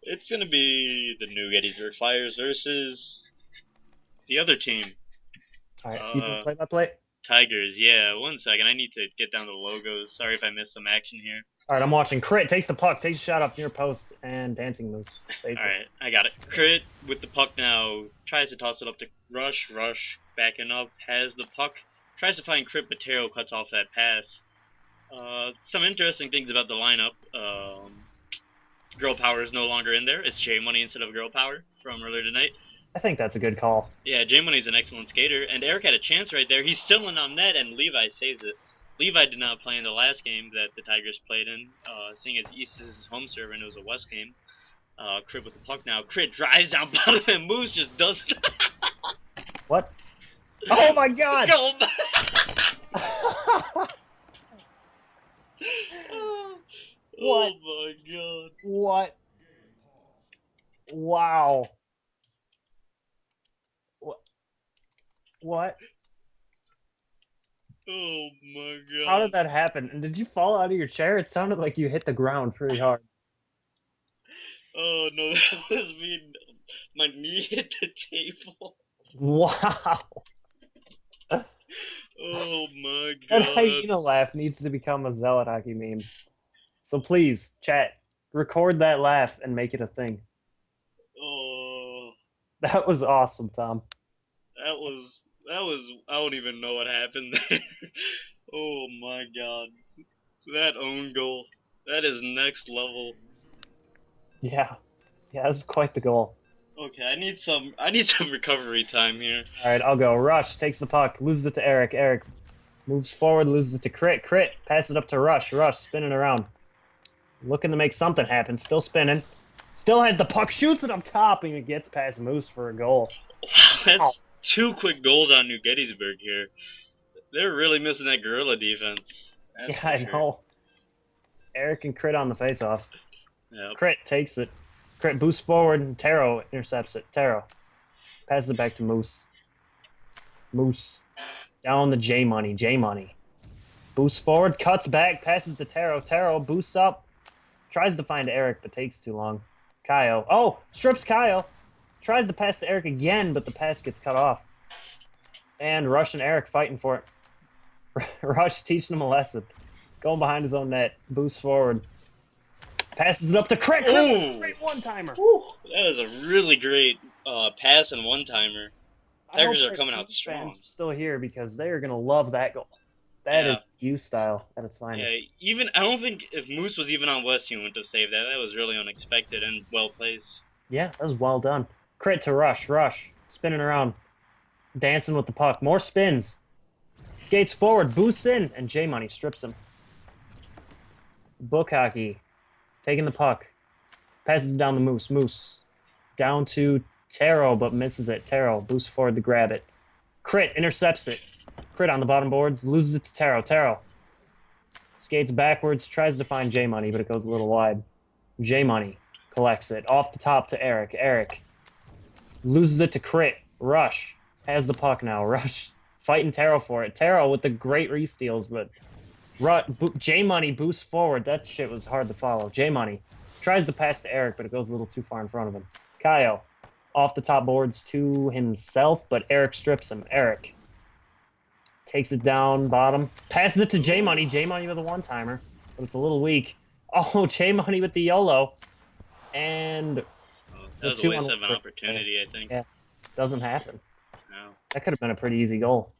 It's gonna be the new Gettysburg Flyers versus the other team, All right, you do uh, play-by-play. Tigers. Yeah, one second. I need to get down to the logos. Sorry if I missed some action here. All right, I'm watching. Crit takes the puck, takes a shot off near post, and dancing moves All saves it. right, I got it. Crit with the puck now. Tries to toss it up to Rush. Rush backing up. Has the puck. Tries to find Crit, but Taro cuts off that pass. Some interesting things about the lineup. Girl Power is no longer in there. It's J Money instead of Girl Power from earlier tonight. I think that's a good call. Yeah, J Money's an excellent skater, and Eric had a chance right there. He's still in on net, and Levi saves it. Levi did not play in the last game that the Tigers played in, seeing as East is his home server and it was a West game. Crit with the puck now. Crit drives down bottom, and Moose just does What? Oh my God! go. What? Oh my god. What? Wow. What? What? Oh my How god. did that happen? And did you fall out of your chair? It sounded like you hit the ground pretty hard. Oh no, that was me. My knee hit the table. Wow. Oh my That god. hyena laugh needs to become a Zealot hockey meme. So please, chat, record that laugh and make it a thing. Oh, That was awesome, Tom. that was I don't even know what happened there. Oh my god. That own goal. That is next level. Yeah. Yeah, this is quite the goal. Okay, I need some recovery time here. All right, I'll go. Rush takes the puck, loses it to Eric. Eric moves forward, loses it to Crit. Crit passes it up to Rush. Rush spinning around, looking to make something happen. Still spinning. Still has the puck, shoots it up top, and it gets past Moose for a goal. Wow, Wow. that's two quick goals on New Gettysburg here. They're really missing that gorilla defense. That's Yeah, for I sure. know. Eric and Crit on the faceoff. Yep. Crit takes it. Crit boosts forward, and Taro intercepts it. Taro passes it back to Moose. Moose down to J Money. J Money boosts forward, cuts back, passes to Taro. Taro boosts up, tries to find Eric, but takes too long. Kyle. Oh, strips Kyle. Tries to pass to Eric again, but the pass gets cut off. And Rush and Eric fighting for it. Rush teaching him a lesson. Going behind his own net. Boosts forward. Passes it up to Crit. Ooh, Great one-timer. that was a really great pass and one timer. I hope Tigers are our coming Kings out strong. fans are still here because they are going to love that goal. That Yeah, is U style at its yeah. finest. Even I don't think if Moose was even on West, he wouldn't have saved that. That was really unexpected and well placed. Yeah, that was well done. Crit to Rush. Rush. Spinning around. Dancing with the puck. More spins. Skates forward. Boosts in. And J Money strips him. Book hockey. Taking the puck. Passes it down to Moose. Moose. Down to Taro, but misses it. Taro boosts forward to grab it. Crit intercepts it. Crit on the bottom boards. Loses it to Taro. Taro skates backwards. Tries to find J Money, but it goes a little wide. J Money collects it. Off the top to Eric. Eric loses it to Crit. Rush has the puck now. Rush fighting Taro for it. Taro with the great re-steals, but J Money boosts forward. That shit was hard to follow. J Money tries to pass to Eric, but it goes a little too far in front of him. Kyle off the top boards to himself, but Eric strips him. Eric takes it down bottom, passes it to J Money. J Money with a one timer, but it's a little weak. Oh, J Money with the YOLO, and Oh, that the was a two waste on of an opportunity, I think. yeah, doesn't happen. No. That could have been a pretty easy goal.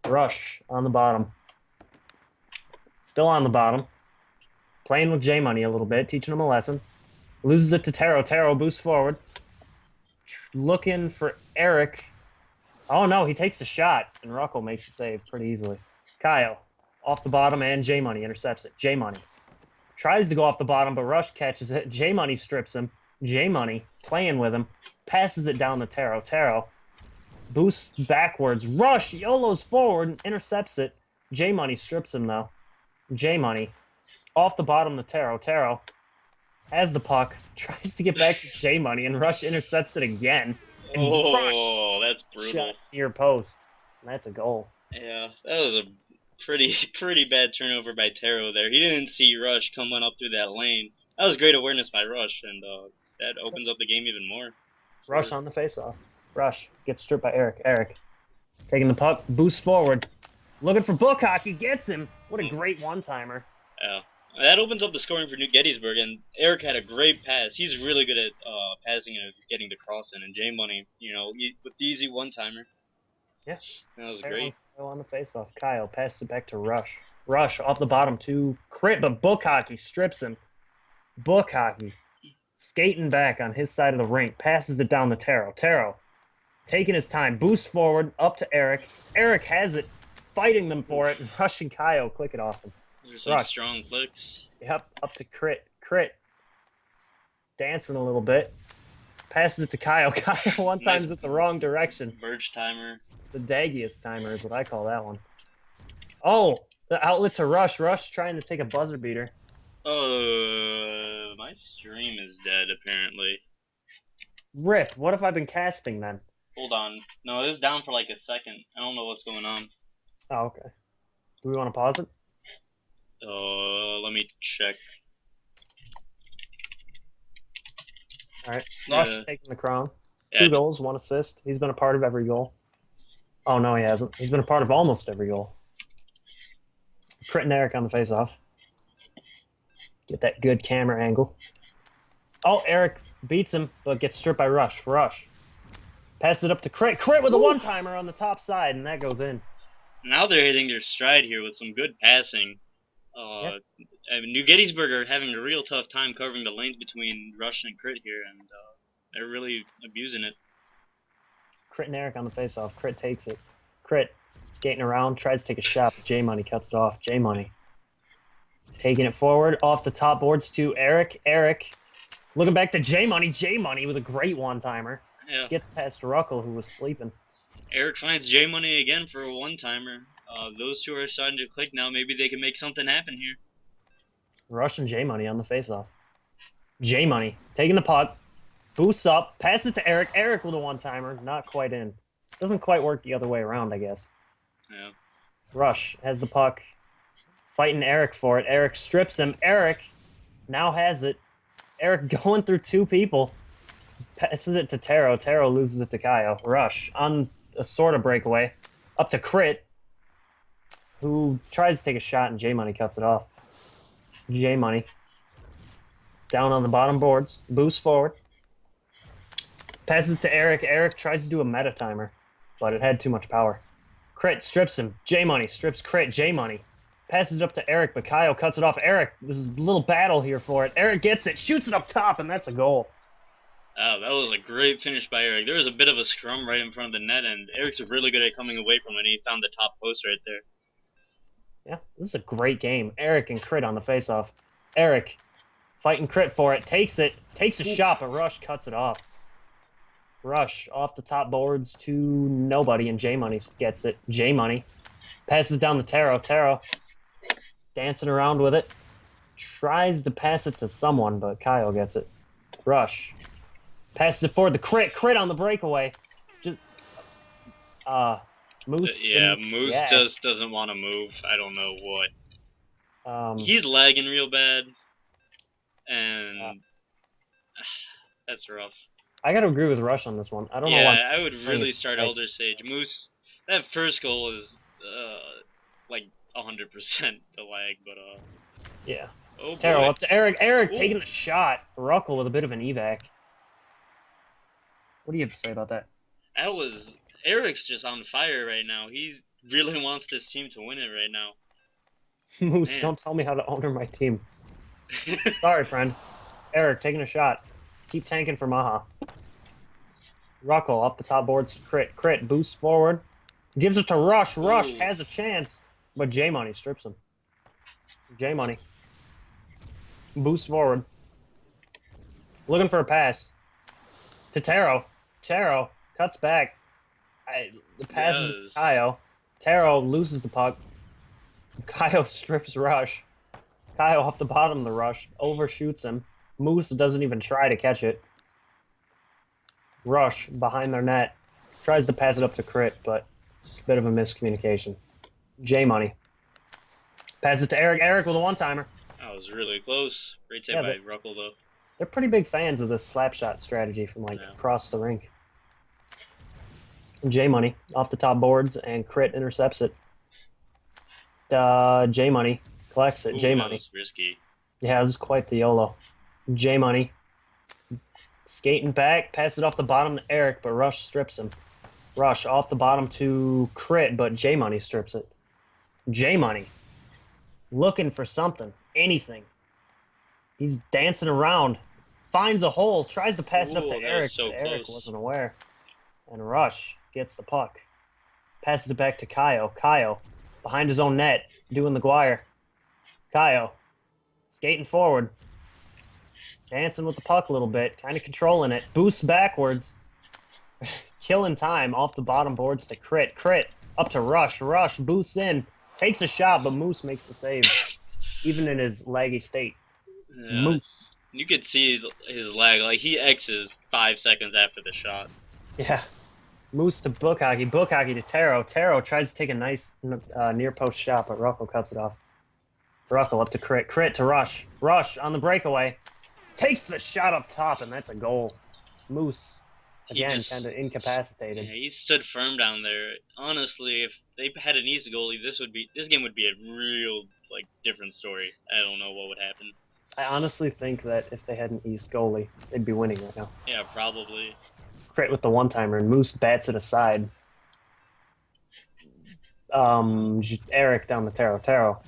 Rush on the bottom. Still on the bottom. Playing with J Money a little bit, teaching him a lesson. Loses it to Taro. Taro boosts forward. Looking for Eric. Oh no, he takes a shot, and Ruckle makes the save pretty easily. Kyle, off the bottom, and J Money intercepts it. J Money tries to go off the bottom, but Rush catches it. J Money strips him. J Money playing with him, passes it down to Taro. Taro boosts backwards. Rush YOLO's forward and intercepts it. J Money strips him though. J Money off the bottom to Taro. Taro has the puck, tries to get back to J Money, and Rush intercepts it again. And Rush Oh, that's brutal. shot near post. And that's a goal. Yeah, that was a pretty bad turnover by Taro there. He didn't see Rush coming up through that lane. That was great awareness by Rush, and That opens up the game even more. Rush on the face-off. Rush. Gets stripped by Eric. Eric. Taking the puck. Boost forward. Looking for book hockey. Gets him. What a great one-timer. Yeah. That opens up the scoring for New Gettysburg, and Eric had a great pass. He's really good at passing and getting the cross in. And J Money, with the easy one-timer. Yeah. That was great. On the face-off. Kyle passes it back to Rush. Rush off the bottom to Crit, but book hockey strips him. Book hockey. Skating back on his side of the rink. Passes it down to Taro. Taro taking his time. Boosts forward. Up to Eric. Eric has it. Fighting them for it. And Rush and Kyle click it off him. There's some strong clicks. Yep. Up to Crit. Crit. Dancing a little bit. Passes it to Kyle. Kyle one times it the wrong direction. Birch timer. The daggiest timer is what I call that one. Oh, the outlet to Rush. Rush trying to take a buzzer beater. My stream is dead, apparently. Rip, what have I been casting then? Hold on. No, it was down for like a second. I don't know what's going on. Oh, okay. Do we want to pause it? Let me check. Alright. Rush taking the crown. 2 goals, 1 assist. He's been a part of every goal. Oh, no, he hasn't. He's been a part of almost every goal. Crit and Eric on the face-off. Get that good camera angle. Oh, Eric beats him, but gets stripped by Rush. Rush. Passes it up to Crit. Crit with a one-timer on the top side, and that goes in. Now they're hitting their stride here with some good passing. New Gettysburg are having a real tough time covering the lanes between Rush and Crit here, and they're really abusing it. Crit and Eric on the face-off. Crit takes it. Crit skating around, tries to take a shot, but J Money cuts it off. J Money taking it forward off the top boards to Eric. Eric looking back to J Money. J Money with a great one-timer. Yeah. Gets past Ruckle, who was sleeping. Eric finds J Money again for a one-timer. Those two are starting to click now. Maybe they can make something happen here. Rush and J Money on the face-off. J Money taking the puck. Boosts up, passes it to Eric. Eric with a one-timer, not quite in. Doesn't quite work the other way around, I guess. Yeah. Rush has the puck. Fighting Eric for it. Eric strips him. Eric now has it. Eric going through 2 people. Passes it to Taro. Taro loses it to Kyle. Rush on a sort of breakaway. Up to Crit, who tries to take a shot, and J Money cuts it off. J Money down on the bottom boards. Boosts forward. Passes it to Eric. Eric tries to do a meta timer, but it had too much power. Crit strips him. J Money strips Crit. J Money passes it up to Eric, but Kyle cuts it off. Eric, this is a little battle here for it. Eric gets it, shoots it up top, and that's a goal. Oh, that was a great finish by Eric. There was a bit of a scrum right in front of the net, and Eric's really good at coming away from it. And he found the top post right there. Yeah, this is a great game. Eric and Crit on the face-off. Eric fighting Crit for it. Takes it. Takes a shot, but Rush cuts it off. Rush off the top boards to nobody, and J Money gets it. J Money passes down to Taro. Taro dancing around with it. Tries to pass it to someone, but Kyle gets it. Rush passes it forward. The Crit on the breakaway. Just Moose. Yeah, Moose just doesn't want to move. I don't know what. He's lagging real bad, and that's rough. I gotta agree with Rush on this one. I don't know why. Yeah, I would really start Elder Sage. Moose, that first goal is like 100% the lag, but yeah. Oh, Taro up to Eric. Eric taking the shot. Ruckle with a bit of an evac. What do you have to say about that? Eric's just on fire right now. He really wants this team to win it right now. Moose, don't tell me how to owner my team. Sorry, friend. Eric taking a shot. Keep tanking for Maha. Ruckle off the top boards. Crit boosts forward. Gives it to Rush. Rush has a chance, but J Money strips him. J Money boosts forward. Looking for a pass to Taro. Taro cuts back. The pass is to Kyle. Taro loses the puck. Kyle strips Rush. Kyle off the bottom of the Rush. Overshoots him. Moose doesn't even try to catch it. Rush behind their net. Tries to pass it up to Crit, but just a bit of a miscommunication. J Money passes it to Eric. Eric with a one-timer. That was really close. Great save by Ruckle, though. They're pretty big fans of this slap shot strategy from like Yeah. across the rink. J Money off the top boards and crit intercepts it. J Money collects it. Ooh, J that Money. was risky. Yeah, this is quite the YOLO. J Money skating back, passes it off the bottom to Eric, but Rush strips him. Rush off the bottom to crit, but J Money strips it. J Money looking for something, anything. He's dancing around, finds a hole, tries to pass it up to Ooh, that Eric, was so but Eric close. wasn't aware. And Rush gets the puck. Passes it back to Kaio. Kaio, behind his own net, doing the Guire. Kaio, skating forward. Dancing with the puck a little bit, kind of controlling it. Boosts backwards. Killing time off the bottom boards to crit. Crit up to Rush. Rush boosts in. Takes a shot, but Moose makes the save. Even in his laggy state. Yeah, Moose. you could see his lag. Like, he X's 5 seconds after the shot. Yeah. Moose to Book Hockey. Book Hockey to Taro. Taro tries to take a nice near post shot, but Ruckle cuts it off. Ruckle up to crit. Crit to Rush. Rush on the breakaway. Takes the shot up top, and that's a goal. Moose, again, kind of incapacitated. Yeah, he stood firm down there. Honestly, if they had an easy goalie, this game would be a real different story. I don't know what would happen. I honestly think that if they had an East goalie, they'd be winning right now. Yeah, probably. Crit with the one-timer, and Moose bats it aside. Eric down the Taro. Taro.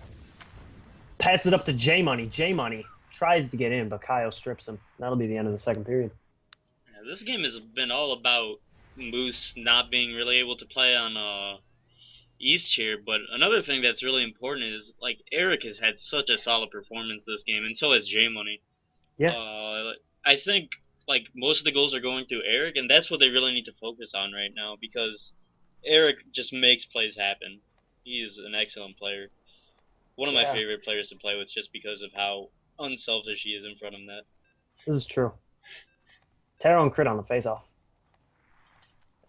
Pass it up to J Money. J Money tries to get in, but Kaio strips him. That'll be the end of the second period. Yeah, this game has been all about Moose not being really able to play on East here, but another thing that's really important is Eric has had such a solid performance this game, and so has J Money. Yeah. I think most of the goals are going through Eric, and that's what they really need to focus on right now, because Eric just makes plays happen. He's an excellent player. One of my favorite players to play with, just because of how unselfish he is in front of net. This is true. Taro and Crit on the faceoff.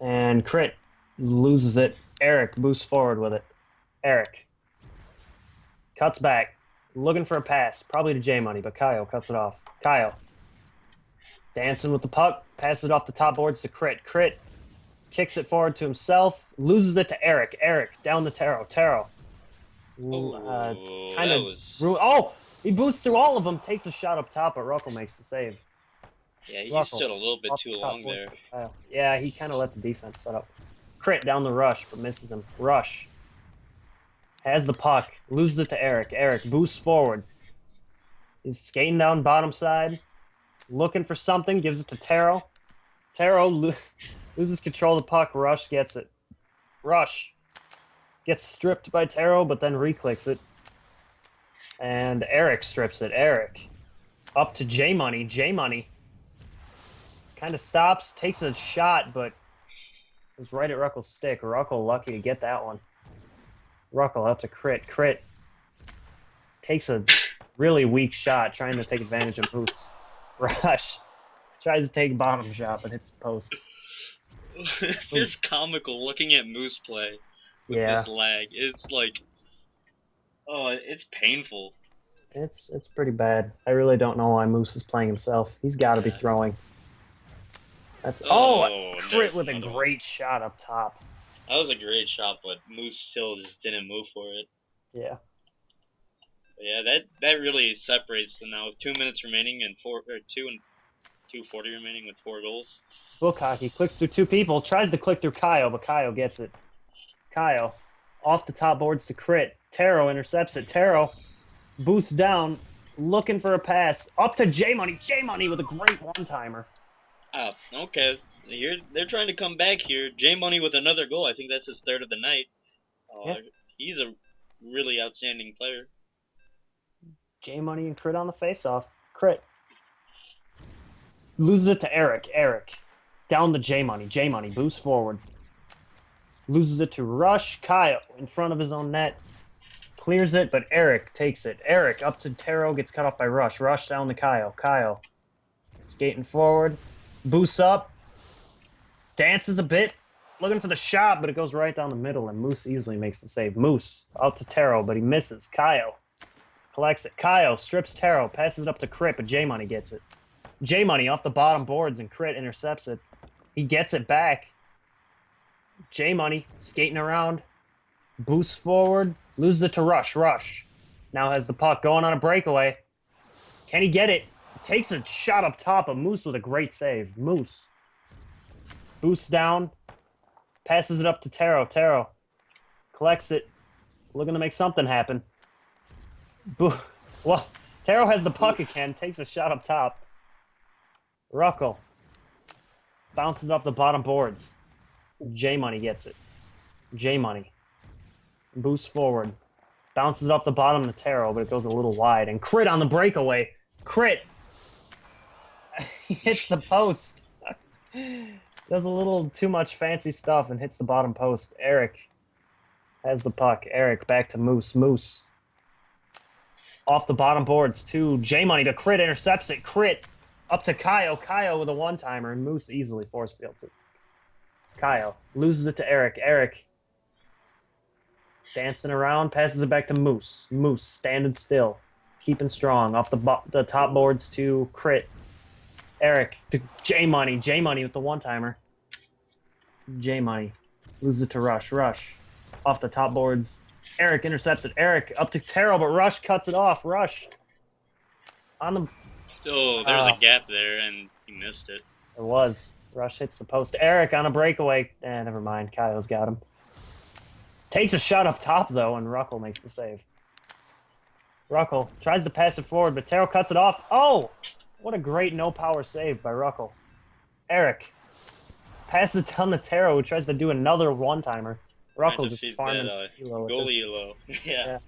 And Crit loses it. Eric boosts forward with it. Eric cuts back, looking for a pass, probably to J Money, but Kaio cuts it off. Kaio dancing with the puck, passes it off the top boards to Crit. Crit kicks it forward to himself, loses it to Eric. Eric down to Taro. Taro he boosts through all of them, takes a shot up top, but Ruckle makes the save. Yeah, he stood a little bit too long there. Yeah, he kind of let the defense set up. Crit down the Rush, but misses him. Rush has the puck, loses it to Eric. Eric boosts forward. He's skating down bottom side, looking for something, gives it to Taro. Taro loses control of the puck. Rush gets it. Rush gets stripped by Taro, but then reclicks it. And Eric strips it. Eric up to J Money. J Money kind of stops, takes a shot, but is right at Ruckle's stick. Ruckle lucky to get that one. Ruckle out to Crit. Crit takes a really weak shot, trying to take advantage of Moose. Rush tries to take bottom shot, but hits the post. It's just comical looking at Moose play with this lag. It's it's painful. It's pretty bad. I really don't know why Moose is playing himself. He's got to be throwing. That's Crit with a great shot up top. That was a great shot, but Moose still just didn't move for it. Yeah. But yeah, that really separates them now. With 2 minutes remaining and 2:40 remaining with 4 goals. Book Hockey clicks through 2 people, tries to click through Kaio, but Kaio gets it. Kaio off the top boards to Crit. Taro intercepts it. Taro boosts down, looking for a pass up to J Money. J Money with a great one-timer. Okay. They're trying to come back here. J Money with another goal. I think that's his 3rd of the night. He's a really outstanding player. J Money and Crit on the face-off. Crit loses it to Eric. Eric down to J Money. J Money boosts forward. Loses it to Rush. Kaio in front of his own net. Clears it, but Eric takes it. Eric up to Taro, gets cut off by Rush. Rush down to Kaio. Kaio skating forward. Boosts up. Dances a bit. Looking for the shot, but it goes right down the middle, and Moose easily makes the save. Moose out to Taro, but he misses. Kaio collects it. Kaio strips Taro, passes it up to Crit, but J Money gets it. J-Money off the bottom boards and Crit intercepts it. He gets it back. J-Money skating around. Boosts forward. Loses it to Rush. Rush now has the puck going on a breakaway. Can he get it? Takes a shot up top of Moose with a great save. Moose. Boosts down. Passes it up to Taro. Taro collects it. Looking to make something happen. Well, Taro has the puck again. Takes a shot up top. Ruckle bounces off the bottom boards. J-Money gets it. J-Money boosts forward. Bounces off the bottom to Taro, but it goes a little wide. And Crit on the breakaway. Crit he hits the post. Does a little too much fancy stuff and hits the bottom post. Eric has the puck. Eric back to Moose. Moose off the bottom boards to J-Money to Crit. Intercepts it. Crit up to Kyle. Kyle with a one-timer, and Moose easily force fields it. Kyle loses it to Eric. Eric dancing around, passes it back to Moose. Moose standing still, keeping strong. Off the top boards to Crit. Eric to J-Money. J-Money with the one-timer. J-Money loses it to Rush. Rush off the top boards. Eric intercepts it. Eric up to Taro, but Rush cuts it off. Rush on the... Oh, there's a gap there, and he missed it. It was. Rush hits the post. Eric on a breakaway. Never mind. Kyle's got him. Takes a shot up top, though, and Ruckle makes the save. Ruckle tries to pass it forward, but Taro cuts it off. Oh! What a great no-power save by Ruckle. Eric passes it down to Taro, who tries to do another one-timer. Ruckle just farming goalie low. Yeah.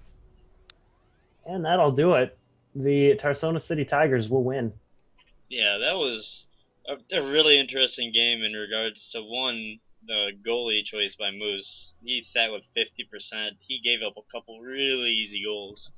And that'll do it. The Tarsonis City Tigers will win. Yeah, that was a really interesting game in regards to, one, the goalie choice by Moose. He sat with 50%. He gave up a couple really easy goals.